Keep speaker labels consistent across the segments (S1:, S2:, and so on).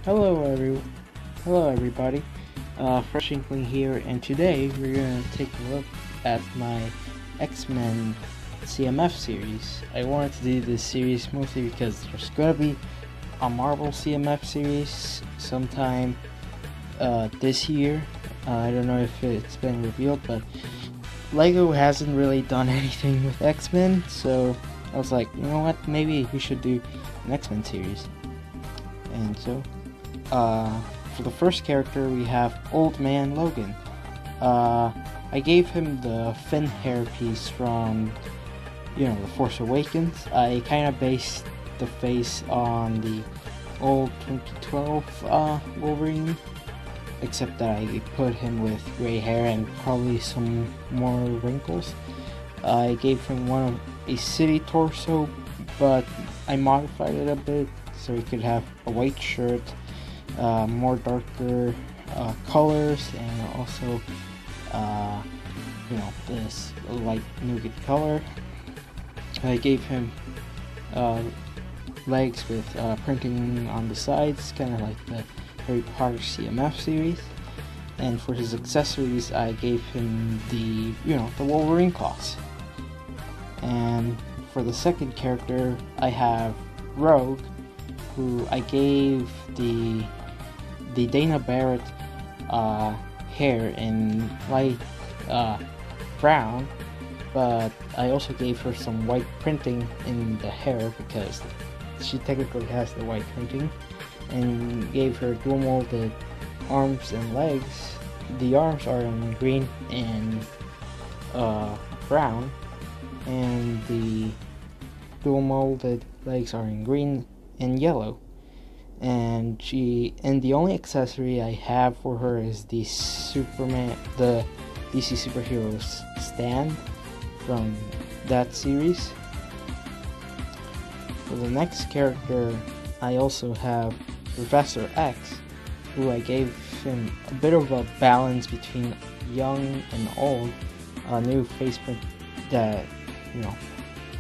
S1: Hello, Hello, everybody. Fresh Inkling here, and today we're gonna take a look at my X-Men CMF series. I wanted to do this series mostly because there's gonna be a Marvel CMF series sometime this year. I don't know if it's been revealed, but Lego hasn't really done anything with X-Men, so I was like, you know what? Maybe we should do an X-Men series. And so, for the first character, we have Old Man Logan. I gave him the fin hair piece from, The Force Awakens. I kind of based the face on the old 2012 Wolverine, except that I put him with gray hair and probably some more wrinkles. I gave him a city torso, but I modified it a bit so he could have a white shirt, more darker colors, and also this light nougat color. I gave him legs with printing on the sides, kind of like the Harry Potter CMF series. And for his accessories, I gave him the Wolverine claws. And for the second character, I have Rogue, who I gave the Dana Barrett hair in light brown, but I also gave her some white printing in the hair because she technically has the white printing, and gave her dual molded arms and legs. The arms are in green and brown, and the dual molded legs are in green and yellow. And the only accessory I have for her is the DC Superheroes stand from that series. For the next character, I also have Professor X, who I gave him a bit of a balance between young and old, a new face print that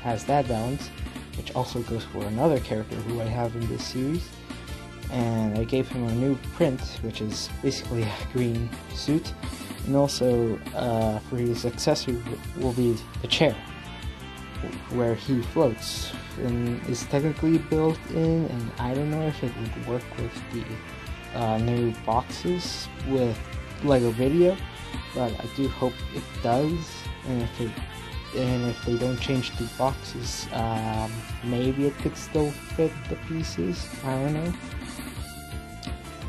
S1: has that balance, which also goes for another character who I have in this series. And I gave him a new print, which is basically a green suit, and also for his accessory will be the chair, where he floats, and is technically built in, and I don't know if it would work with the new boxes with Lego Video, but I do hope it does. And if they don't change the boxes, maybe it could still fit the pieces. I don't know.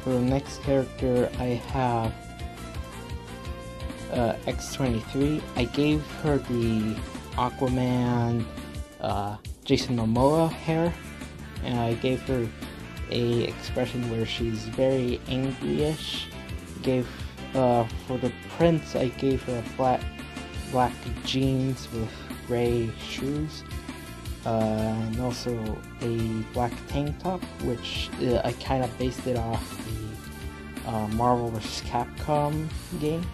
S1: For the next character, I have X-23. I gave her the Aquaman Jason Momoa hair, and I gave her a expression where she's very angry-ish. For the prints, I gave her a black jeans with gray shoes, and also a black tank top, which I kind of based it off the Marvel vs. Capcom game.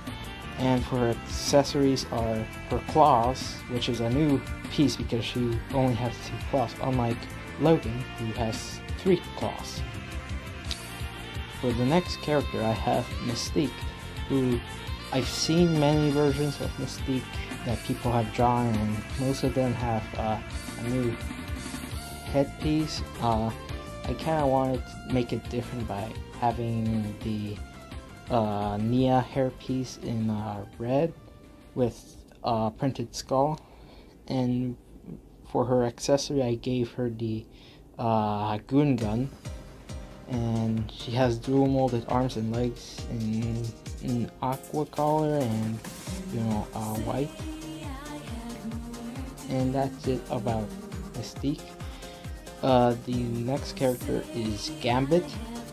S1: And for her accessories are her claws, which is a new piece because she only has 2 claws, unlike Logan, who has 3 claws. For the next character, I have Mystique, who I've seen many versions of Mystique that people have drawn, and most of them have a new headpiece. I kind of wanted to make it different by having the Nia hairpiece in red with a printed skull. And for her accessory, I gave her the Goon Gun, and she has dual molded arms and legs in aqua color and white. And that's it about Mystique. The next character is Gambit,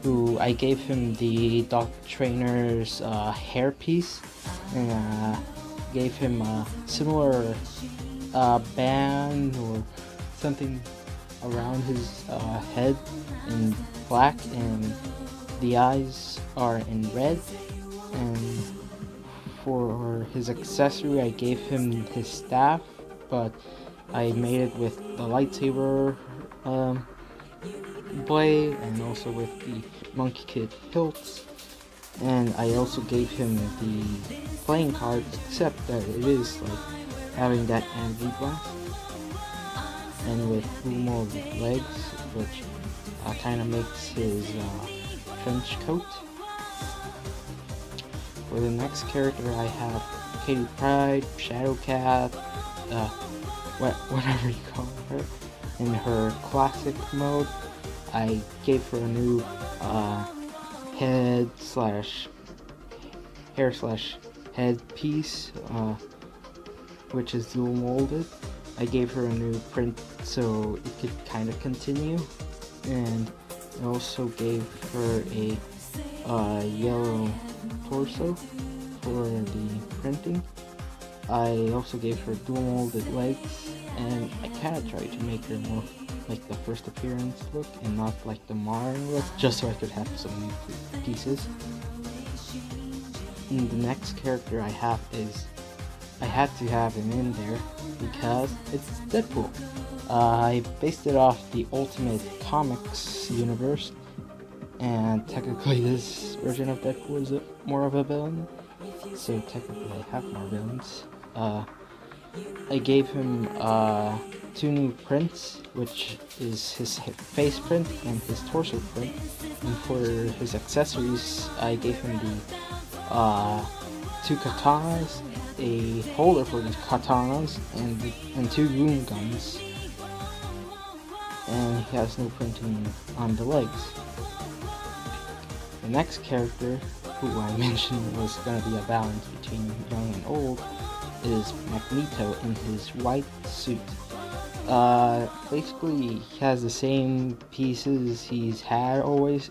S1: who I gave him the Dog Trainer's hairpiece, and gave him a similar band or something around his head in black, and the eyes are in red. And for his accessory, I gave him his staff, but I made it with the lightsaber blade, and also with the Monkey Kid hilts. And I also gave him the playing cards, except that it is like having that energy blast, and with blue mold legs, which kind of makes his trench coat. For the next character, I have Katie Pride, Shadowcat, whatever you call her, in her classic mode. I gave her a new head slash hair slash head piece, which is dual molded. I gave her a new print so it could kind of continue, and I also gave her a yellow torso for the printing. I also gave her dual molded legs, and I kind of tried to make her more like the first appearance look and not like the modern look, just so I could have some new pieces. And the next character I have is, I had to have him in there because it's Deadpool. I based it off the Ultimate Comics universe, and technically this version of Deadpool is more of a villain, so technically I have more villains. I gave him 2 new prints, which is his face print and his torso print. And for his accessories, I gave him the 2 katanas, a holder for the katanas, and 2 goon guns. And he has no printing on the legs. The next character, who I mentioned was going to be a balance between young and old, is Magneto in his white suit. Basically, he has the same pieces he's had always.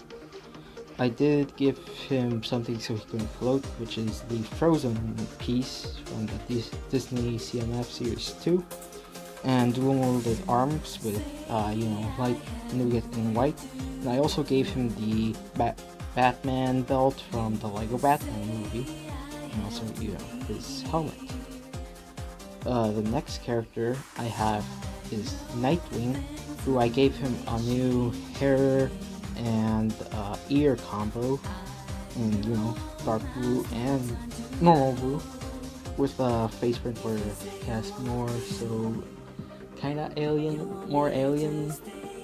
S1: I did give him something so he can float, which is the Frozen piece from the Disney CMF Series 2, and dual molded arms with, light nougat and white. And I also gave him the Batman belt from the Lego Batman movie, and also, his helmet. The next character I have is Nightwing, who I gave him a new hair and ear combo in, dark blue and normal blue, with a face print where it has more so kinda more alien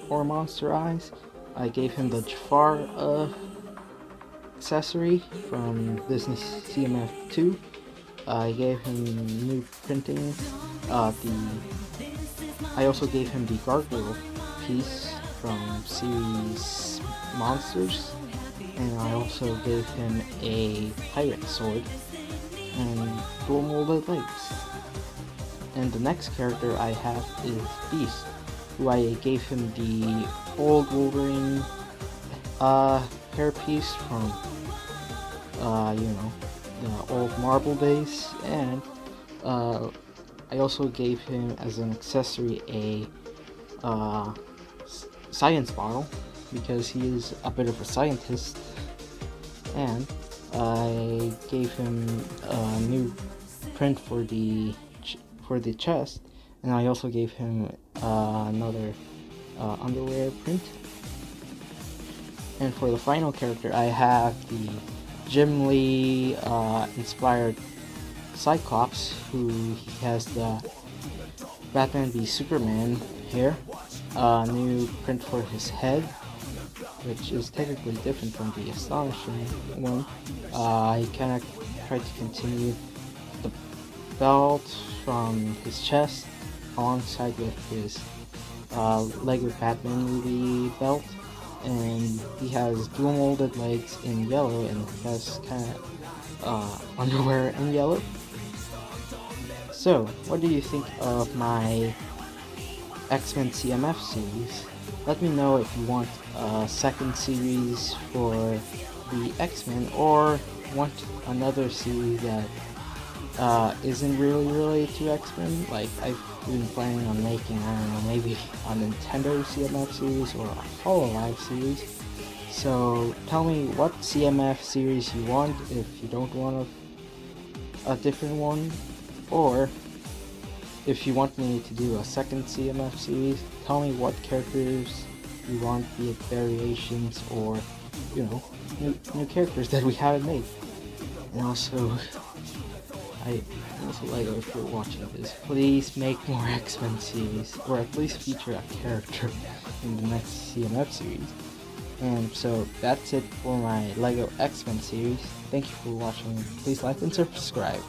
S1: or monster eyes. I gave him the Jafar accessory from Disney CMF 2. I gave him new printing. I also gave him the gargoyle piece from series Monsters, and I also gave him a pirate sword and dual molded legs. And the next character I have is Beast, who I gave him the old Wolverine hairpiece from the old Marvel days, and I also gave him as an accessory a science bottle, because he is a bit of a scientist, and I gave him a new print for the chest, and I also gave him another underwear print. And for the final character, I have the Jim Lee inspired Cyclops, who has the Batman v Superman hair, new print for his head, which is technically different from the Astonishing one. I kind of tried to continue the belt from his chest alongside with his Lego Batman movie belt, and he has dual molded legs in yellow, and he has kind of underwear in yellow. So, what do you think of my X-Men CMF series? Let me know if you want a second series for the X-Men, or want another series that isn't really related to X-Men. Like, I've been planning on making, maybe a Nintendo CMF series or a HoloLive series. So tell me what CMF series you want if you don't want a different one, or if you want me to do a second CMF series, tell me what characters you want, be it variations or, you know, new characters that we haven't made. And also, Lego, if you're watching this, please make more X-Men series, or at least feature a character in the next CMF series. And so that's it for my Lego X-Men series. Thank you for watching. Please like and subscribe.